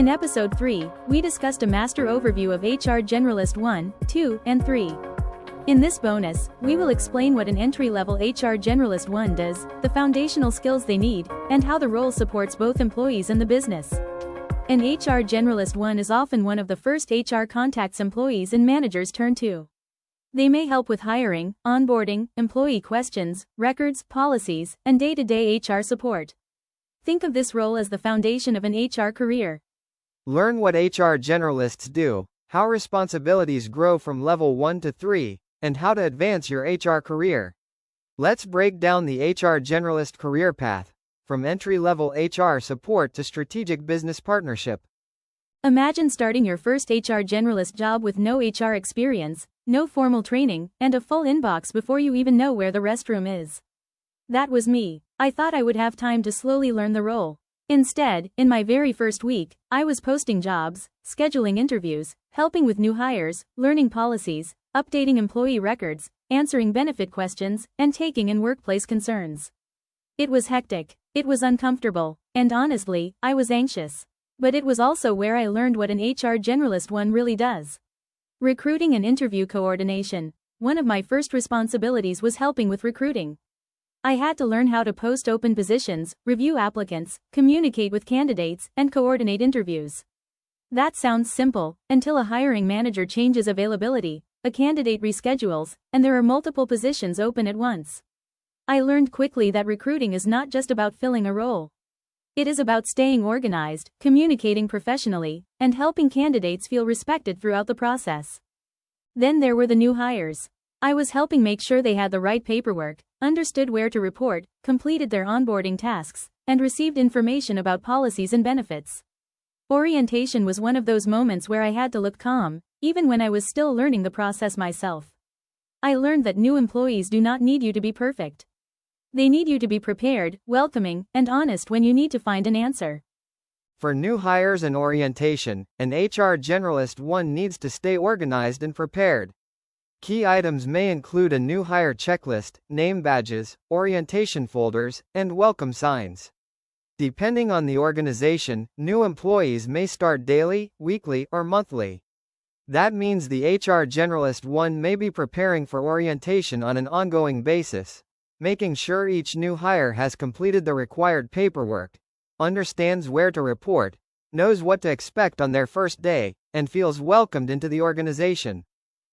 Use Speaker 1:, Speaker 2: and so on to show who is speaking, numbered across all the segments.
Speaker 1: In Episode 3, we discussed a master overview of HR Generalist 1, 2, and 3. In this bonus, we will explain what an entry-level HR Generalist 1 does, the foundational skills they need, and how the role supports both employees and the business. An HR Generalist 1 is often one of the first HR contacts employees and managers turn to. They may help with hiring, onboarding, employee questions, records, policies, and day-to-day HR support. Think of this role as the foundation of an HR career.
Speaker 2: Learn what HR generalists do, how responsibilities grow from level 1 to 3, and how to advance your HR career. Let's break down the HR generalist career path, from entry-level HR support to strategic business partnership.
Speaker 1: Imagine starting your first HR generalist job with no HR experience, no formal training, and a full inbox before you even know where the restroom is. That was me. I thought I would have time to slowly learn the role. Instead, in my very first week, I was posting jobs, scheduling interviews, helping with new hires, learning policies, updating employee records, answering benefit questions, and taking in workplace concerns. It was hectic, it was uncomfortable, and honestly, I was anxious. But it was also where I learned what an HR Generalist 1 really does. Recruiting and interview coordination. One of my first responsibilities was helping with recruiting. I had to learn how to post open positions, review applicants, communicate with candidates, and coordinate interviews. That sounds simple, until a hiring manager changes availability, a candidate reschedules, and there are multiple positions open at once. I learned quickly that recruiting is not just about filling a role. It is about staying organized, communicating professionally, and helping candidates feel respected throughout the process. Then there were the new hires. I was helping make sure they had the right paperwork, understood where to report, completed their onboarding tasks, and received information about policies and benefits. Orientation was one of those moments where I had to look calm, even when I was still learning the process myself. I learned that new employees do not need you to be perfect. They need you to be prepared, welcoming, and honest when you need to find an answer.
Speaker 2: For new hires and orientation, an HR Generalist 1 needs to stay organized and prepared. Key items may include a new hire checklist, name badges, orientation folders, and welcome signs. Depending on the organization, new employees may start daily, weekly, or monthly. That means the HR Generalist 1 may be preparing for orientation on an ongoing basis, making sure each new hire has completed the required paperwork, understands where to report, knows what to expect on their first day, and feels welcomed into the organization.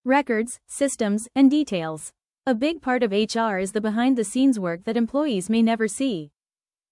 Speaker 1: Records, systems, and details. A big part of HR is the behind-the-scenes work that employees may never see.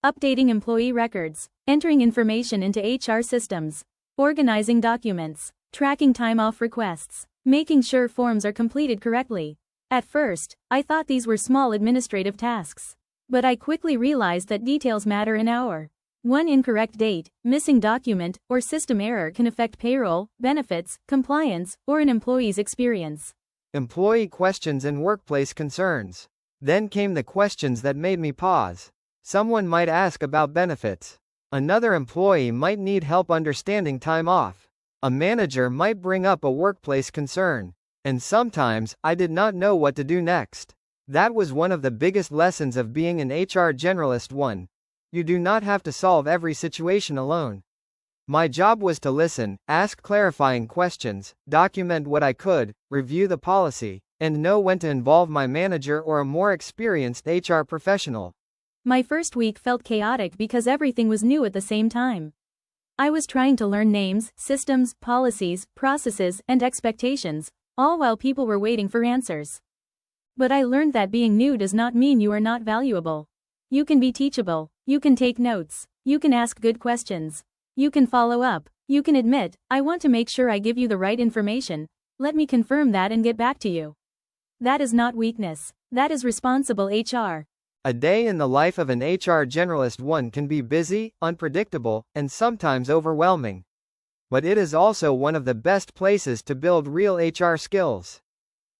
Speaker 1: Updating employee records, entering information into HR systems, organizing documents, tracking time-off requests, making sure forms are completed correctly. At first, I thought these were small administrative tasks. But I quickly realized that details matter an hour. One incorrect date, missing document, or system error can affect payroll, benefits, compliance, or an employee's experience.
Speaker 2: Employee questions and workplace concerns. Then came the questions that made me pause. Someone might ask about benefits. Another employee might need help understanding time off. A manager might bring up a workplace concern. And sometimes, I did not know what to do next. That was one of the biggest lessons of being an HR Generalist 1. You do not have to solve every situation alone. My job was to listen, ask clarifying questions, document what I could, review the policy, and know when to involve my manager or a more experienced HR professional.
Speaker 1: My first week felt chaotic because everything was new at the same time. I was trying to learn names, systems, policies, processes, and expectations, all while people were waiting for answers. But I learned that being new does not mean you are not valuable. You can be teachable, you can take notes, you can ask good questions, you can follow up, you can admit, I want to make sure I give you the right information, let me confirm that and get back to you. That is not weakness, that is responsible HR.
Speaker 2: A day in the life of an HR Generalist 1 can be busy, unpredictable, and sometimes overwhelming. But it is also one of the best places to build real HR skills.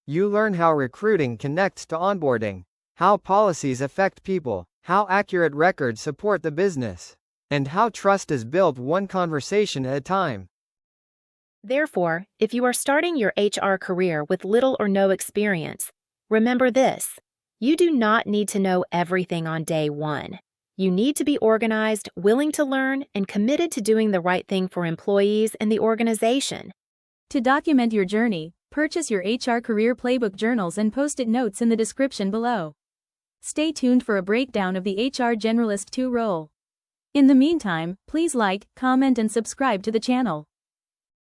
Speaker 2: You learn how recruiting connects to onboarding, how policies affect people, how accurate records support the business, and how trust is built one conversation at a time.
Speaker 3: Therefore, if you are starting your HR career with little or no experience, remember this: you do not need to know everything on day one. You need to be organized, willing to learn, and committed to doing the right thing for employees and the organization.
Speaker 1: To document your journey, purchase your HR Career Playbook journals and post-it notes in the description below. Stay tuned for a breakdown of the HR Generalist II role. In the meantime, please like, comment and subscribe to the channel.